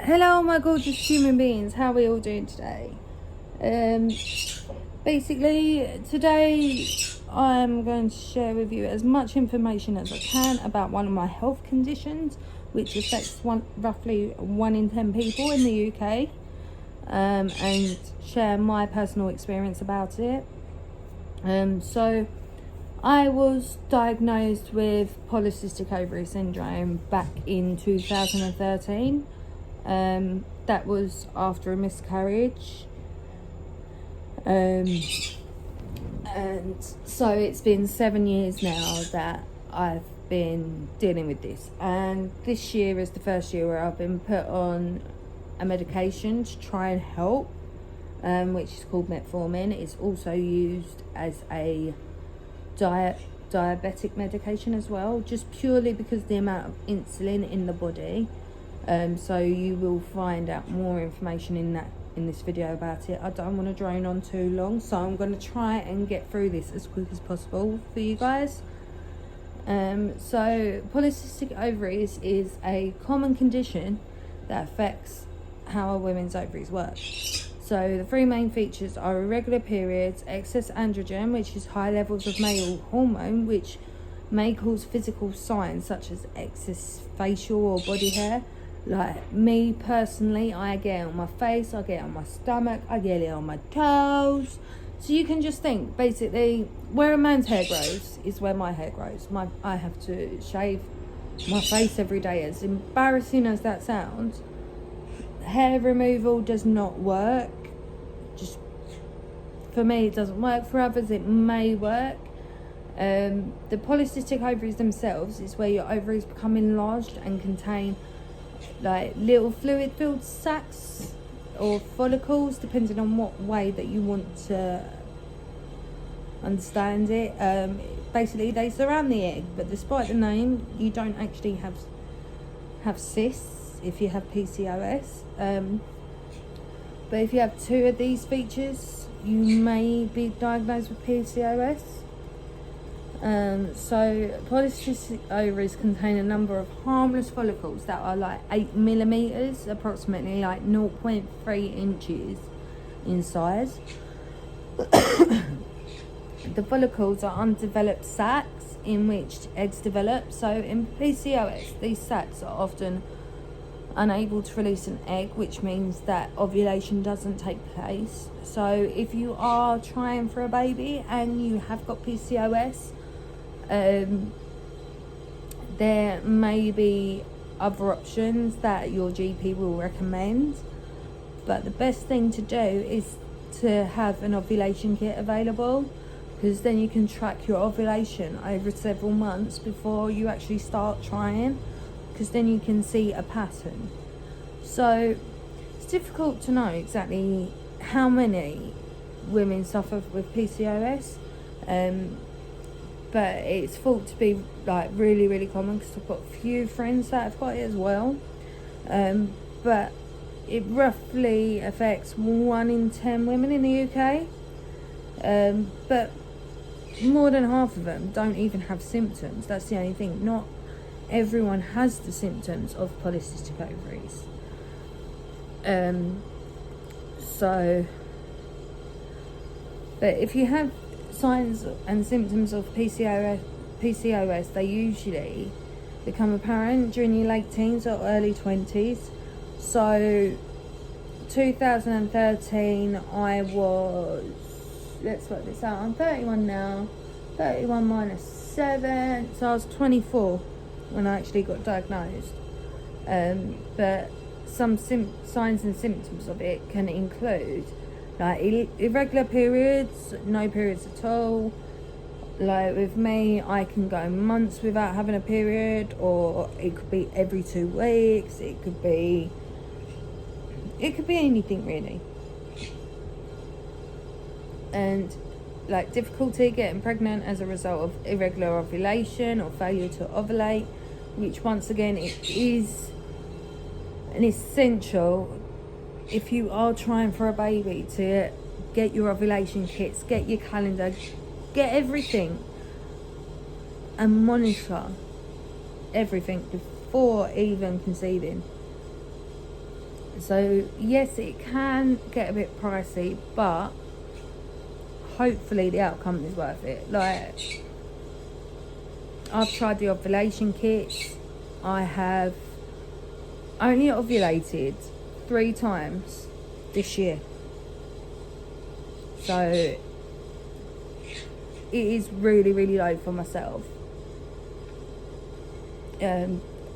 Hello my gorgeous human beings, how are we all doing today? Basically today I'm going to share with you as much information as I can about one of my health conditions which affects roughly 1 in 10 people in the UK, and share my personal experience about it. So I was diagnosed with polycystic ovary syndrome back in 2013. That was after a miscarriage, and so it's been 7 years now that I've been dealing with this, and this year is the first year where I've been put on a medication to try and help, which is called metformin. It's also used as a diabetic medication as well, just purely because of the amount of insulin in the body. So you will find out more information in this video about it. I don't want to drone on too long, so I'm going to try and get through this as quick as possible for you guys. So polycystic ovaries is a common condition that affects how a woman's ovaries work. So the three main features are irregular periods, excess androgen, which is high levels of male hormone, which may cause physical signs such as excess facial or body hair. Like me personally, I get it on my face, I get it on my stomach, I get it on my toes. So you can just think, basically, where a man's hair grows is where my hair grows. I have to shave my face every day. As embarrassing as that sounds, hair removal does not work. Just for me, it doesn't work. For others, it may work. The polycystic ovaries themselves is where your ovaries become enlarged and contain like little fluid-filled sacs or follicles, depending on what way that you want to understand it. Basically, they surround the egg, but despite the name, you don't actually have cysts if you have PCOS. But if you have two of these features, you may be diagnosed with PCOS. So polycystic ovaries contain a number of harmless follicles that are like 8 millimeters, approximately like 0.3 inches in size. The follicles are undeveloped sacs in which eggs develop. So in PCOS, these sacs are often unable to release an egg, which means that ovulation doesn't take place. So if you are trying for a baby and you have got PCOS, there may be other options that your GP will recommend, but the best thing to do is to have an ovulation kit available, because then you can track your ovulation over several months before you actually start trying, because then you can see a pattern. So it's difficult to know exactly how many women suffer with PCOS, but it's thought to be like really common, because I've got a few friends that have got it as well. But it roughly affects 1 in 10 women in the UK, but more than half of them don't even have symptoms. That's the only thing. Not everyone has the symptoms of polycystic ovaries. But if you have signs and symptoms of PCOS, they usually become apparent during your late teens or early 20s. So 2013, I was, let's work this out, I'm 31 now, 31 minus 7, so I was 24 when I actually got diagnosed. But some signs and symptoms of it can include like irregular periods, no periods at all. Like with me, I can go months without having a period, or it could be every 2 weeks. It could be anything really. And like difficulty getting pregnant as a result of irregular ovulation or failure to ovulate, which once again, it is an essential if you are trying for a baby to get your ovulation kits, get your calendar, get everything, and monitor everything before even conceiving. So yes, it can get a bit pricey, but hopefully the outcome is worth it. Like, I've tried the ovulation kits. I have only ovulated 3 times this year. So it is really, really low for myself.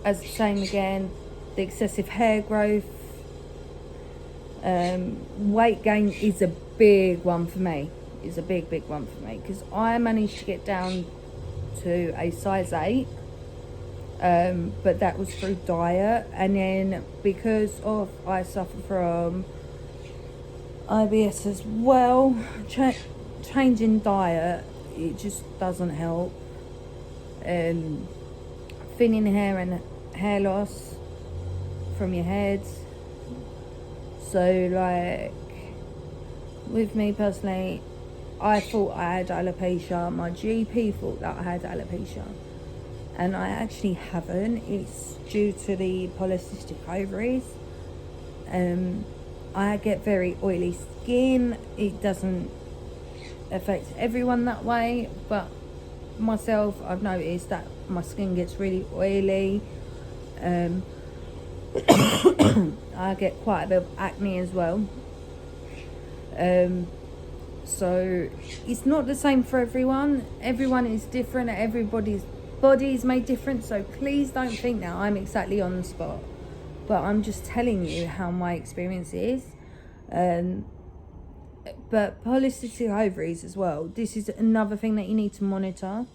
As same again, the excessive hair growth, weight gain is a big one for me. Is a big one for me, because I managed to get down to a size 8, but that was through diet, and then because of I suffer from IBS as well, changing diet, it just doesn't help. Thinning hair and hair loss from your head. So like, with me personally, I thought I had alopecia. My GP thought that I had alopecia, and I actually haven't. It's due to the polycystic ovaries. I get very oily skin. It doesn't affect everyone that way, but myself, I've noticed that my skin gets really oily. I get quite a bit of acne as well. So it's not the same for everyone. Everyone is different. Everybody's body is made different. So please don't think that I'm exactly on the spot, but I'm just telling you how my experience is. But polycystic ovaries as well, this is another thing that you need to monitor,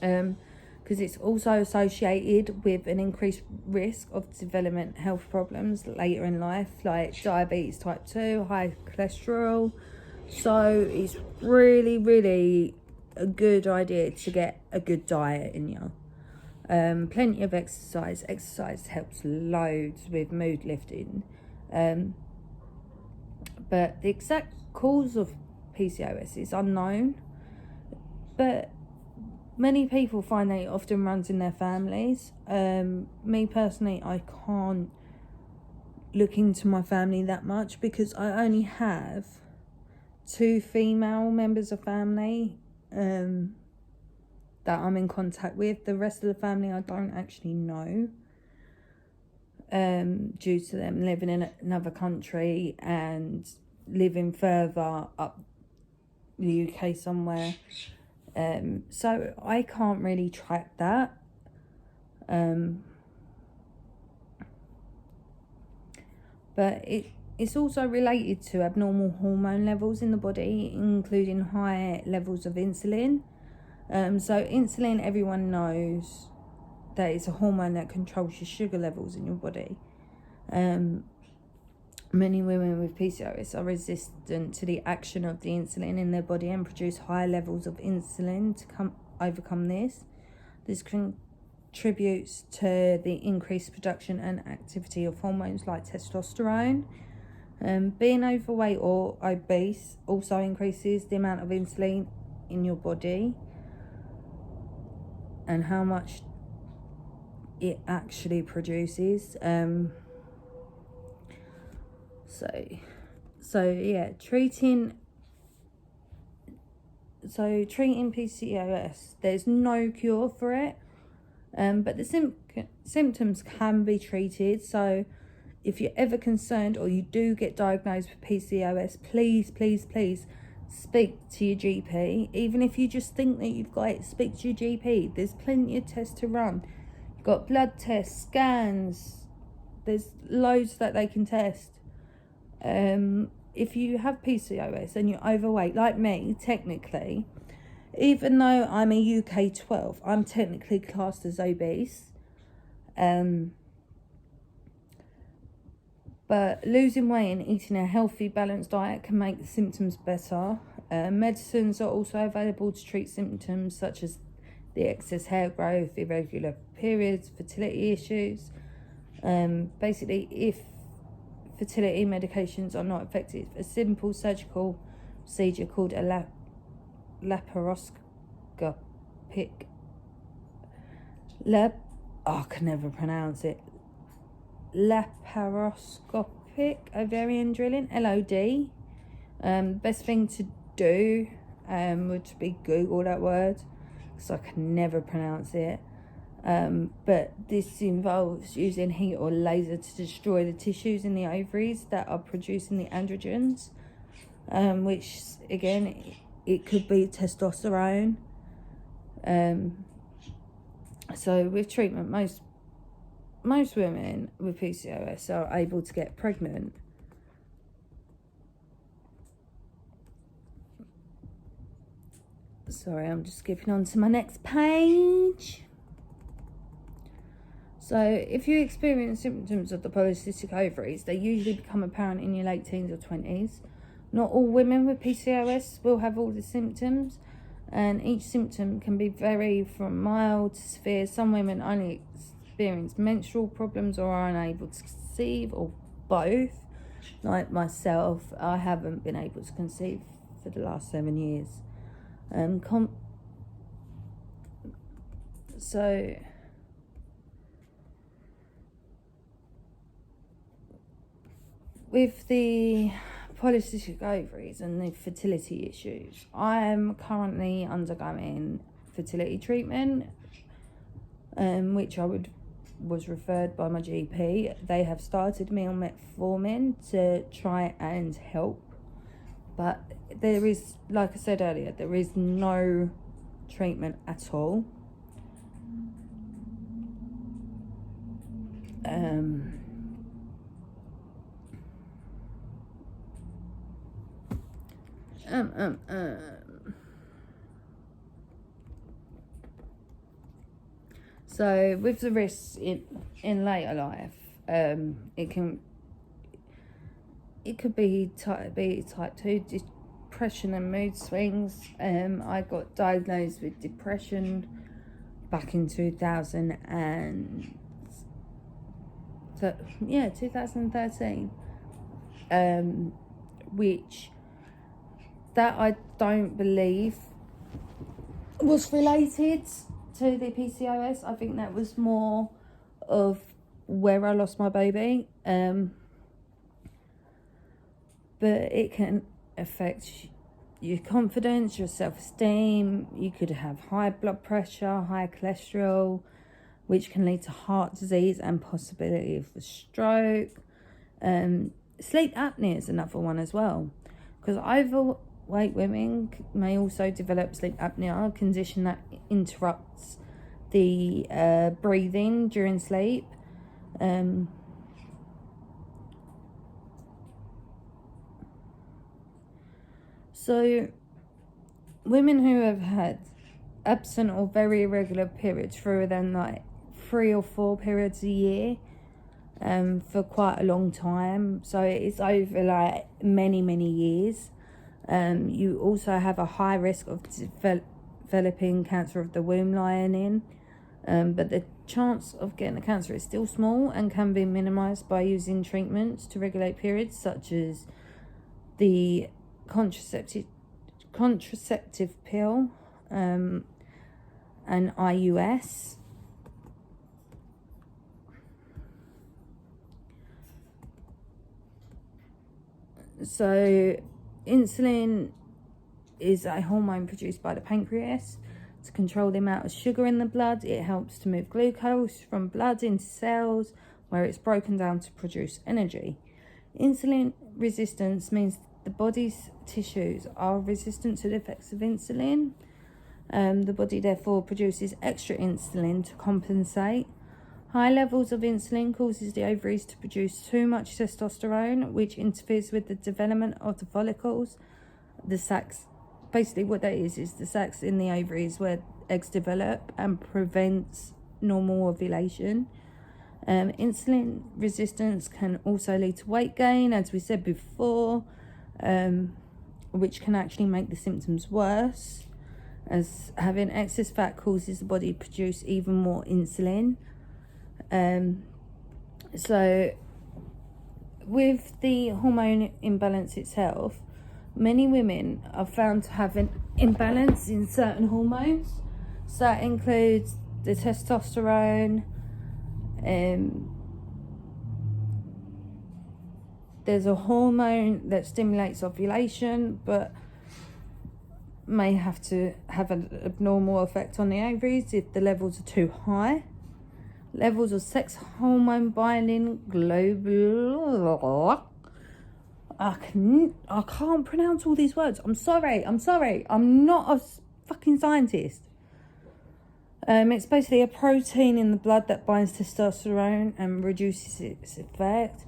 because it's also associated with an increased risk of development health problems later in life, like diabetes type 2, high cholesterol. So it's really, really a good idea to get a good diet in you. Plenty of exercise. Exercise helps loads with mood lifting. But the exact cause of PCOS is unknown. But many people find that it often runs in their families. Me personally, I can't look into my family that much, because I only have 2 female members of family that I'm in contact with. The rest of the family I don't actually know, due to them living in another country and living further up the UK somewhere. So I can't really track that. But it's also related to abnormal hormone levels in the body, including high levels of insulin. So insulin, everyone knows that it's a hormone that controls your sugar levels in your body. Many women with PCOS are resistant to the action of the insulin in their body and produce high levels of insulin to overcome this. This contributes to the increased production and activity of hormones like testosterone. Being overweight or obese also increases the amount of insulin in your body and how much it actually produces. So yeah, treating PCOS, there's no cure for it, but the symptoms can be treated. So if you're ever concerned or you do get diagnosed with PCOS, please speak to your GP. Even if you just think that you've got it, speak to your GP. There's plenty of tests to run. You've got blood tests, scans, there's loads that they can test. If you have PCOS and you're overweight, like me, technically, even though I'm a UK 12, I'm technically classed as obese. But losing weight and eating a healthy, balanced diet can make the symptoms better. Medicines are also available to treat symptoms such as the excess hair growth, irregular periods, fertility issues. Basically, if fertility medications are not effective, a simple surgical procedure called a laparoscopic I can never pronounce it. laparoscopic ovarian drilling, LOD. Best thing to do would be Google that word, because I can never pronounce it. But this involves using heat or laser to destroy the tissues in the ovaries that are producing the androgens, which again, it could be testosterone. So with treatment, most women with PCOS are able to get pregnant. Sorry, I'm just skipping on to my next page. So if you experience symptoms of the polycystic ovaries, they usually become apparent in your late teens or 20s. Not all women with PCOS will have all the symptoms, and each symptom can be vary from mild to severe. Some women only experience menstrual problems or are unable to conceive, or both. Like myself, I haven't been able to conceive for the last 7 years. So with the polycystic ovaries and the fertility issues, I am currently undergoing fertility treatment, which was referred by my GP. They have started me on metformin to try and help, but there is, like I said earlier, there is no treatment at all. So with the risks in later life, it could be type 2 depression and mood swings. I got diagnosed with depression back in 2013. Which that I don't believe was related to the PCOS. I think that was more of where I lost my baby. But it can affect your confidence, your self-esteem. You could have high blood pressure, high cholesterol, which can lead to heart disease and possibility of a stroke. Sleep apnea is another one as well, because overweight women may also develop sleep apnea, a condition that interrupts the breathing during sleep. So women who have had absent or very irregular periods for then like 3 or 4 periods a year for quite a long time, so it's over like many years, you also have a high risk of developing cancer of the womb lining, but the chance of getting the cancer is still small and can be minimized by using treatments to regulate periods, such as the contraceptive pill and IUS. So insulin is a hormone produced by the pancreas to control the amount of sugar in the blood. It helps to move glucose from blood into cells where it's broken down to produce energy. Insulin resistance means the body's tissues are resistant to the effects of insulin. The body therefore produces extra insulin to compensate. High levels of insulin causes the ovaries to produce too much testosterone, which interferes with the development of the follicles. The sacs, basically what that is the sacs in the ovaries where eggs develop, and prevents normal ovulation. Insulin resistance can also lead to weight gain, as we said before, which can actually make the symptoms worse, as having excess fat causes the body to produce even more insulin. So with the hormone imbalance itself, many women are found to have an imbalance in certain hormones. So that includes the testosterone, there's a hormone that stimulates ovulation, but may have to have an abnormal effect on the ovaries if the levels are too high. Levels of sex hormone binding global. I can't pronounce all these words. I'm sorry. I'm not a fucking scientist. It's basically a protein in the blood that binds testosterone and reduces its effect.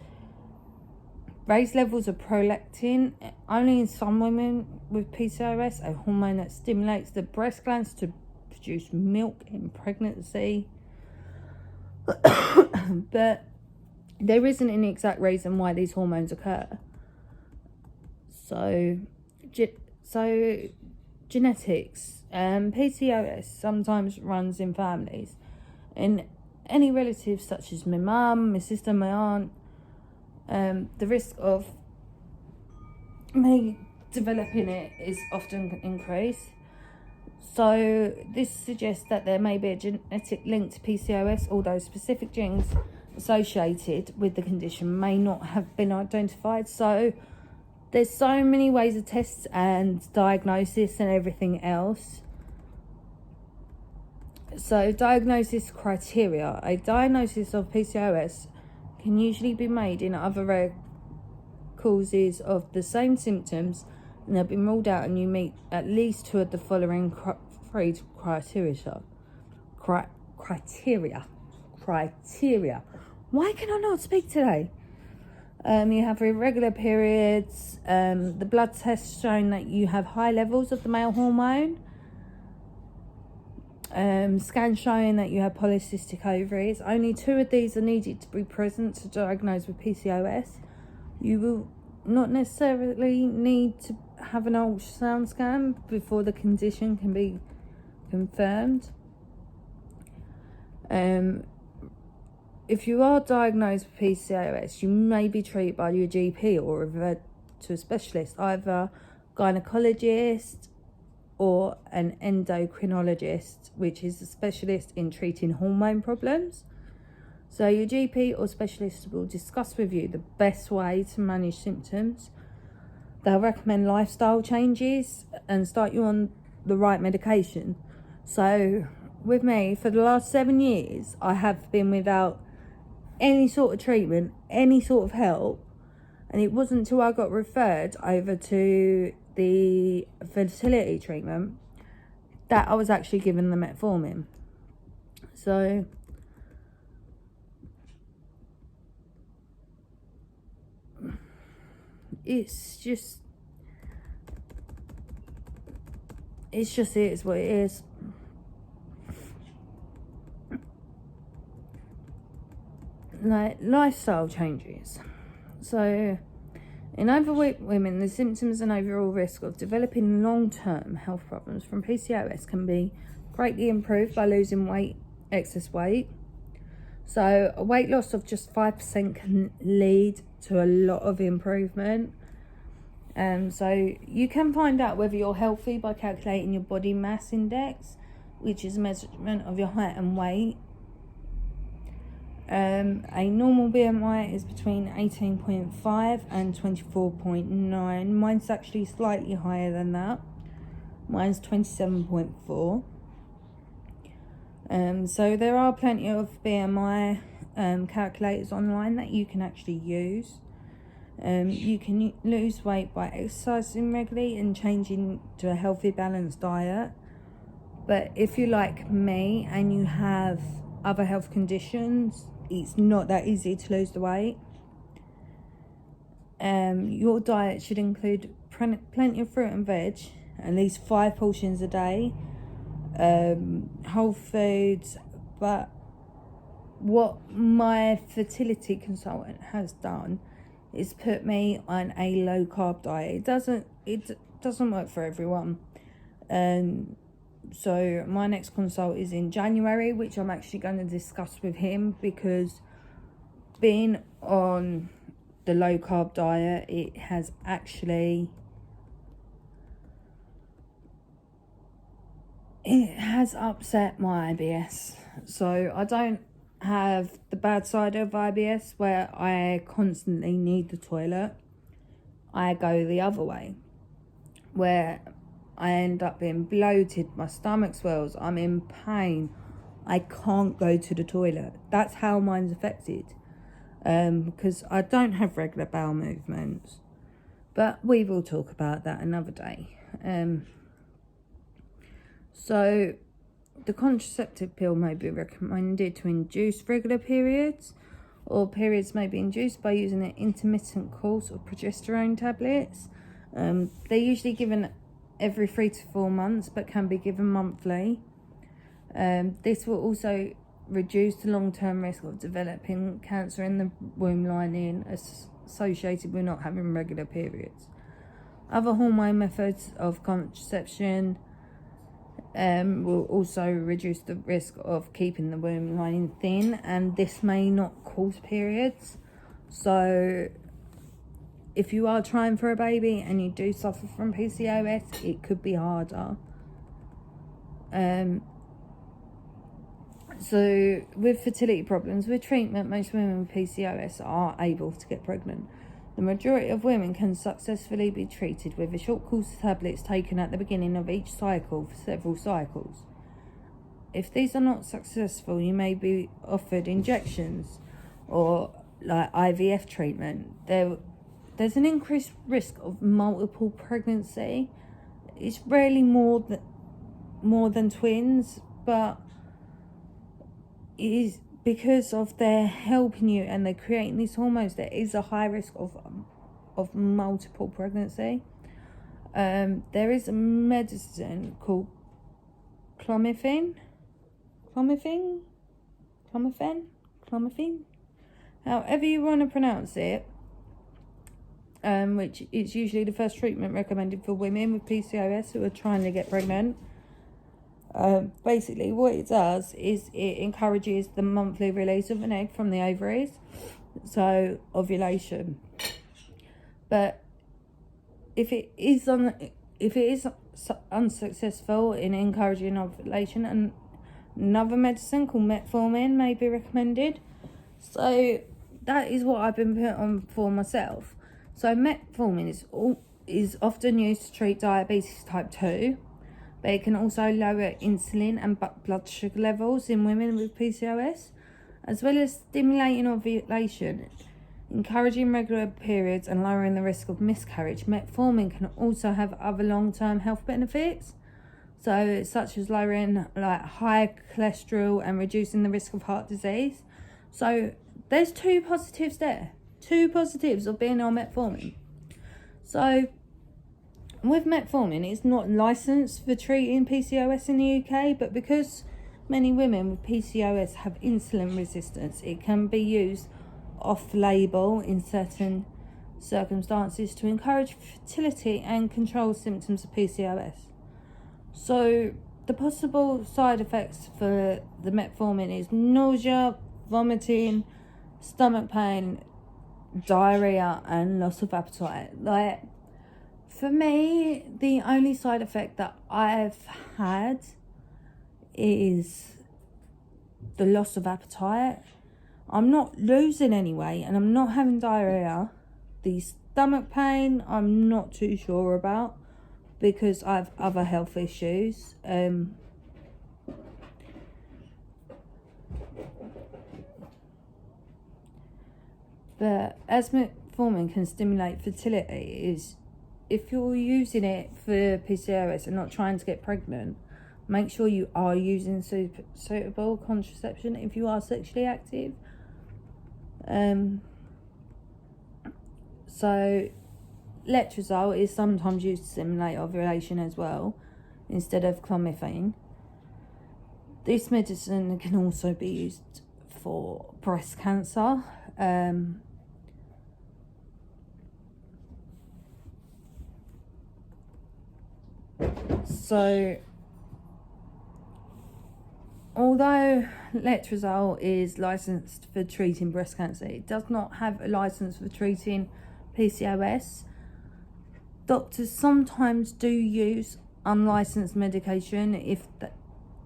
Raised levels of prolactin, only in some women with PCOS, a hormone that stimulates the breast glands to produce milk in pregnancy. But there isn't an exact reason why these hormones occur. So genetics. PCOS sometimes runs in families. In any relatives such as my mum, my sister, my aunt, the risk of me developing it is often increased. So this suggests that there may be a genetic link to PCOS, although specific genes associated with the condition may not have been identified. So there's so many ways of tests and diagnosis and everything else. So diagnosis criteria. A diagnosis of PCOS can usually be made in other rare causes of the same symptoms, and they'll be ruled out and you meet at least two of the following criteria. Why can I not speak today? You have irregular periods, the blood test showing that you have high levels of the male hormone, scan showing that you have polycystic ovaries. Only two of these are needed to be present to diagnose with PCOS. You will not necessarily need to have an ultrasound scan before the condition can be confirmed. If you are diagnosed with PCOS, you may be treated by your GP or referred to a specialist, either gynecologist or an endocrinologist, which is a specialist in treating hormone problems. So your GP or specialist will discuss with you the best way to manage symptoms. They'll recommend lifestyle changes and start you on the right medication. So with me, for the last 7 years, I have been without any sort of treatment, any sort of help, and it wasn't until I got referred over to the fertility treatment that I was actually given the metformin. So it is what it is. Like lifestyle changes. So in overweight women, the symptoms and overall risk of developing long-term health problems from PCOS can be greatly improved by losing excess weight. So a weight loss of just 5% can lead to a lot of improvement. So you can find out whether you're healthy by calculating your body mass index, which is a measurement of your height and weight. A normal BMI is between 18.5 and 24.9. Mine's actually slightly higher than that. Mine's 27.4. So there are plenty of BMI calculators online that you can actually use. You can lose weight by exercising regularly and changing to a healthy, balanced diet. But if you're like me and you have other health conditions, it's not that easy to lose the weight. Your diet should include plenty of fruit and veg, at least 5 portions a day, whole foods. But what my fertility consultant has done is put me on a low carb diet. It doesn't work for everyone. So my next consult is in January, which I'm actually going to discuss with him, because being on the low carb diet, it has upset my IBS. So I don't have the bad side of IBS where I constantly need the toilet. I go the other way, where I end up being bloated, my stomach swells, I'm in pain, I can't go to the toilet. That's how mine's affected, because I don't have regular bowel movements. But we will talk about that another day. So the contraceptive pill may be recommended to induce regular periods, or periods may be induced by using an intermittent course of progesterone tablets. They're usually given every 3 to 4 months, but can be given monthly. This will also reduce the long-term risk of developing cancer in the womb lining associated with not having regular periods. Other hormone methods of contraception will also reduce the risk of keeping the womb lining thin, and this may not cause periods. So if you are trying for a baby and you do suffer from PCOS, it could be harder. So with fertility problems, with treatment, most women with PCOS are able to get pregnant. The majority of women can successfully be treated with a short course of tablets taken at the beginning of each cycle for several cycles. If these are not successful, you may be offered injections or like IVF treatment. There's an increased risk of multiple pregnancy. It's rarely more than twins, but it is because of they're helping you and they're creating these hormones. There is a high risk of multiple pregnancy. There is a medicine called clomiphene, however you want to pronounce it, which is usually the first treatment recommended for women with PCOS who are trying to get pregnant. Basically what it does is it encourages the monthly release of an egg from the ovaries, so ovulation. But if it is unsuccessful in encouraging ovulation, another medicine called metformin may be recommended. So that is what I've been put on for myself. So metformin is often used to treat diabetes type 2, but it can also lower insulin and blood sugar levels in women with PCOS, as well as stimulating ovulation, encouraging regular periods and lowering the risk of miscarriage. Metformin can also have other long-term health benefits, so such as lowering like high cholesterol and reducing the risk of heart disease. So there's two positives of being on metformin. So with metformin, it's not licensed for treating PCOS in the UK, but because many women with PCOS have insulin resistance, it can be used off-label in certain circumstances to encourage fertility and control symptoms of PCOS. So the possible side effects for the metformin is nausea, vomiting, stomach pain, diarrhea, and loss of appetite. Like, for me, the only side effect that I've had is the loss of appetite. I'm not losing any weight and I'm not having diarrhea. The stomach pain, I'm not too sure about because I have other health issues. But as metformin can stimulate fertility, is if you're using it for PCOS and not trying to get pregnant, make sure you are using suitable contraception if you are sexually active. So letrozole is sometimes used to stimulate ovulation as well, instead of clomiphene. This medicine can also be used for breast cancer. So although letrozole is licensed for treating breast cancer, it does not have a license for treating PCOS. Doctors sometimes do use unlicensed medication if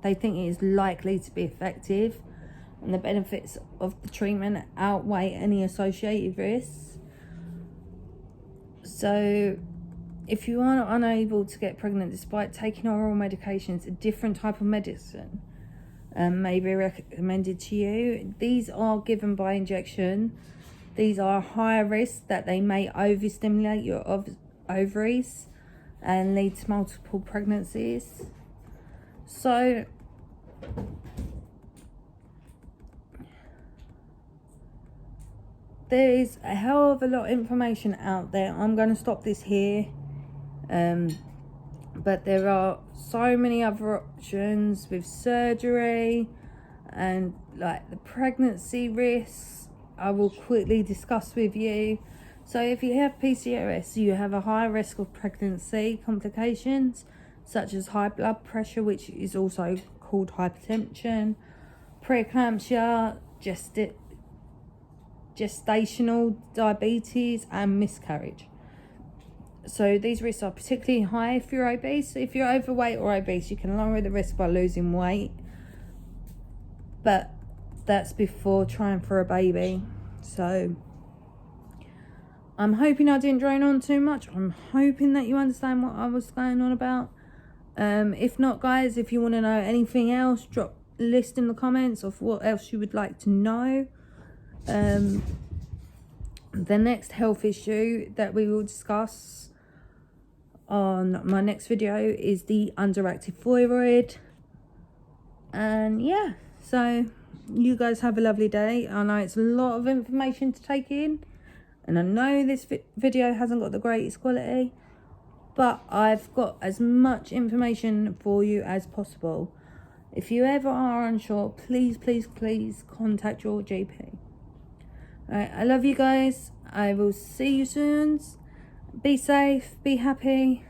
they think it is likely to be effective. and the benefits of the treatment outweigh any associated risks. So if you are unable to get pregnant despite taking oral medications, a different type of medicine may be recommended to you. These are given by injection. These are higher risk that they may overstimulate your ovaries and lead to multiple pregnancies. So there is a hell of a lot of information out there. I'm going to stop this here. But there are so many other options with surgery and like the pregnancy risks I will quickly discuss with you. So if you have PCOS, you have a higher risk of pregnancy complications such as high blood pressure, which is also called hypertension, preeclampsia, gestational diabetes and miscarriage. So these risks are particularly high if you're obese. If you're overweight or obese, you can lower the risk by losing weight, but that's before trying for a baby. So I'm hoping I didn't drone on too much. I'm hoping that you understand what I was going on about. If not, guys, if you want to know anything else, drop a list in the comments of what else you would like to know. The next health issue that we will discuss on my next video is the underactive thyroid. And yeah, so you guys have a lovely day. I know it's a lot of information to take in, and I know this video hasn't got the greatest quality, but I've got as much information for you as possible. If you ever are unsure, please contact your GP. Alright, I love you guys. I will see you soon. Be safe, be happy.